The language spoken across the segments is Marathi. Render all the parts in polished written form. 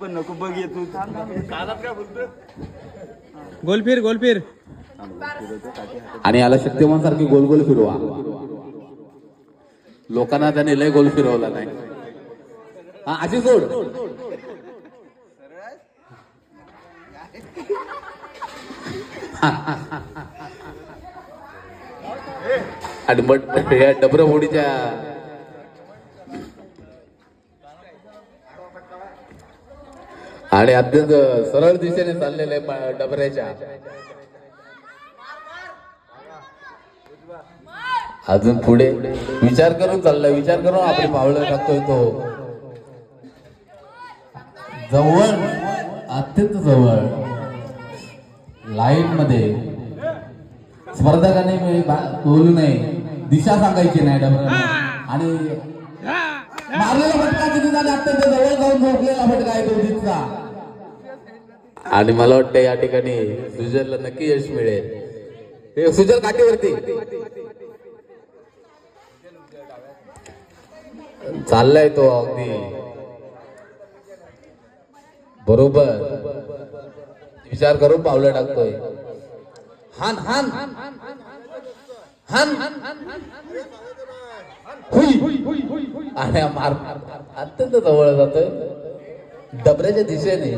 पण नको बघ येतो कानात काय बोलतो गोलफिर गोलफिर आणि याला शक्तिमान सारखी गोल गोल फिरवा. लोकांना त्याने लय गोल फिरवला नाही. हा अशी सोड. आणि मग या डबरबोडीच्या आणि अत्यंत सरळ दिशेने चाललेले डबऱ्याच्या अजून पुढे विचार करून चाललाय. विचार करून आपली पावलं टाकतोय तो जवळ अत्यंत जवळ लाईन मध्ये. स्पर्धकाने बोलू नये, दिशा सांगायची नाही डबऱ्याला. आणि मारलेला फटका किती झाला अत्यंत जवळ जाऊन झोपलेला फटका आहे तो जितका. आणि मला वाटतं या ठिकाणी सुजलला नक्की यश मिळेल. हे सुजल काठीवरती चाललाय तो अगदी बरोबर विचार करून पावलं टाकतोय. हान हान हान आणि मार अत्यंत जवळ जातोय डबऱ्याच्या दिशेने.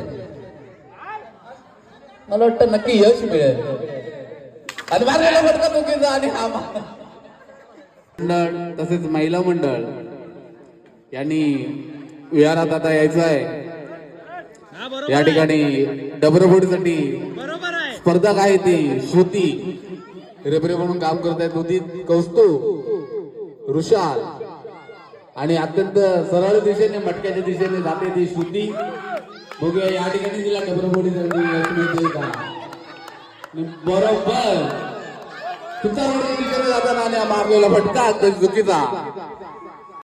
मला वाटतं नक्की यश मिळेल. आणि मारलेला फटका चुकीचा. आणि हा मंडळ तसेच महिला मंडळ यांनी विहारात आता यायचं आहे. या ठिकाणी डबरबोडीसाठी स्पर्धक आहे ती श्रुती रेफरी म्हणून काम करत आहेत. उदित कौस्तुभ ऋषाल आणि अत्यंत सरळ दिशेने मटक्याच्या दिशेने जाते ती श्रुती. बघूया या ठिकाणी तिला डबरबोडीसाठी यश मिळते का. बरोबर तुमचा दिशेने जाताना आणि मारलेला फटका चुकीचा.